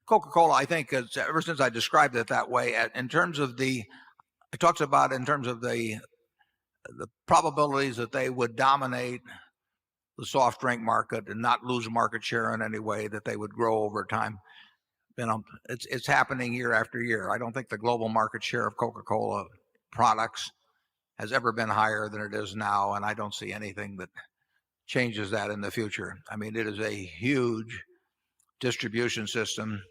Coca-Cola, I think, ever since I described it that way, in terms of it talks about in terms of the probabilities that they would dominate the soft drink market and not lose market share in any way, that they would grow over time. It's happening year after year. I don't think the global market share of Coca-Cola products has ever been higher than it is now, and I don't see anything that changes that in the future. I mean, it is a huge distribution system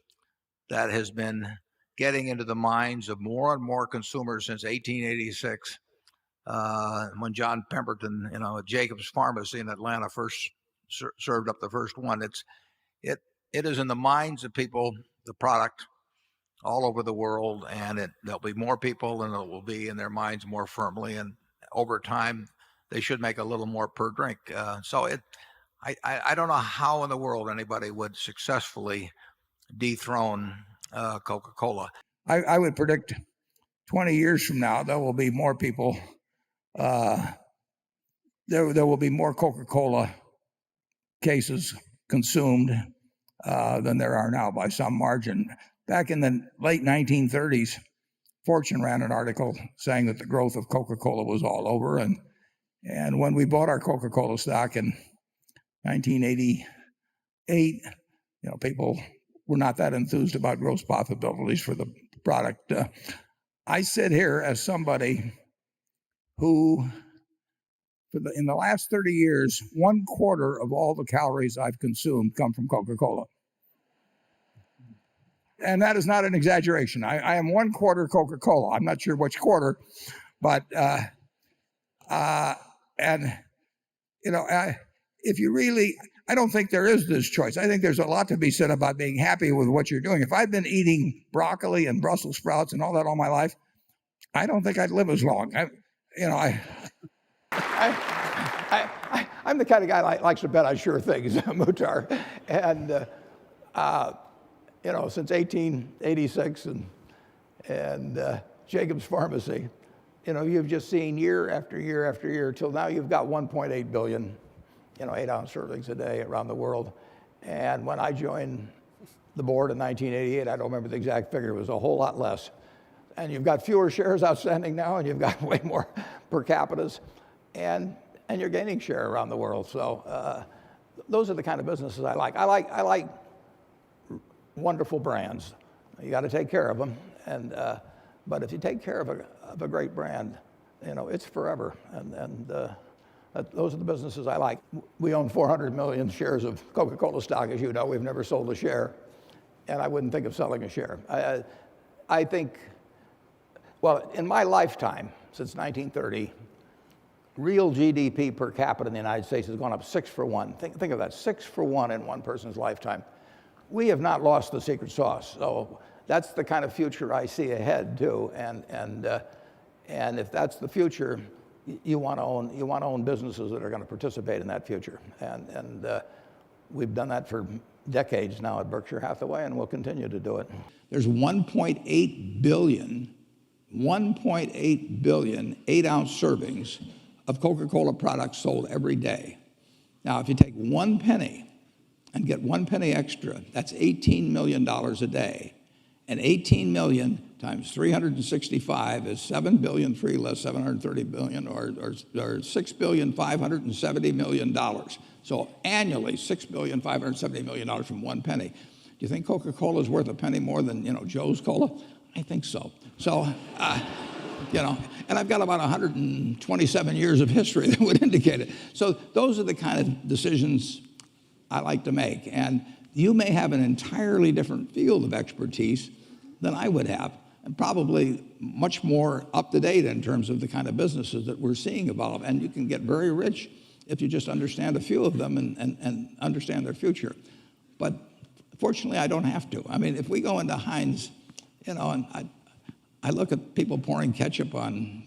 that has been getting into the minds of more and more consumers since 1886, when John Pemberton, at Jacob's Pharmacy in Atlanta, first served up the first one. It it is in the minds of people, the product, all over the world, and there'll be more people, and it will be in their minds more firmly. And over time, they should make a little more per drink. I don't know how in the world anybody would successfully dethrone Coca-Cola. I would predict 20 years from now, there will be more people, there will be more Coca-Cola cases consumed than there are now by some margin. Back in the late 1930s, Fortune ran an article saying that the growth of Coca-Cola was all over. And when we bought our Coca-Cola stock in 1988, people were not that enthused about gross profitabilities for the product. I sit here as somebody who, in the last 30 years, 1/4 of all the calories I've consumed come from Coca-Cola. And that is not an exaggeration. I am 1/4 Coca-Cola. I'm not sure which quarter, but if you really, I don't think there is this choice. I think there's a lot to be said about being happy with what you're doing. If I'd been eating broccoli and Brussels sprouts and all that all my life, I don't think I'd live as long. I'm the kind of guy that likes to bet on sure things, Muhtar. And since 1886 and Jacob's Pharmacy, you've just seen year after year after year till now you've got 1.8 billion, 8-ounce servings a day around the world. And when I joined the board in 1988, I don't remember the exact figure, it was a whole lot less. And you've got fewer shares outstanding now, and you've got way more per capitas, and you're gaining share around the world. So those are the kind of businesses I like. I like wonderful brands. You got to take care of them, but if you take care of a great brand, it's forever. And those are the businesses I like. We own 400 million shares of Coca-Cola stock, as you know. We've never sold a share, and I wouldn't think of selling a share. I think, well, in my lifetime, since 1930, real GDP per capita in the United States has gone up 6 for 1. Think of that, 6 for 1 in one person's lifetime. We have not lost the secret sauce. So that's the kind of future I see ahead too. And if that's the future, you want to own businesses that are going to participate in that future. And we've done that for decades now at Berkshire Hathaway, and we'll continue to do it. There's 1.8 billion 8-ounce servings of Coca-Cola products sold every day. Now, if you take 1 penny and get 1 penny extra, that's $18 million a day. And 18 million times 365 is 7 billion, 3 less 730 billion, or $6,570 million. So annually, $6,570 million from 1 penny. Do you think Coca-Cola is worth a penny more than Joe's Cola? I think so. So, and I've got about 127 years of history that would indicate it. So those are the kind of decisions I like to make. And you may have an entirely different field of expertise than I would have, and probably much more up to date in terms of the kind of businesses that we're seeing evolve. And you can get very rich if you just understand a few of them and understand their future. But fortunately, I don't have to. I mean, if we go into Heinz, and I look at people pouring ketchup on,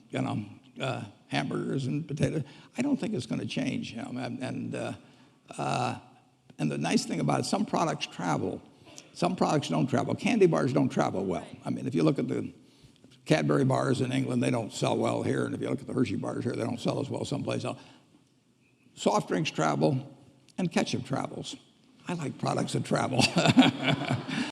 hamburgers and potatoes. I don't think it's going to change. And the nice thing about it, some products travel, some products don't travel. Candy bars don't travel well. I mean, if you look at the Cadbury bars in England, they don't sell well here. And if you look at the Hershey bars here, they don't sell as well someplace else. Soft drinks travel, and ketchup travels. I like products that travel.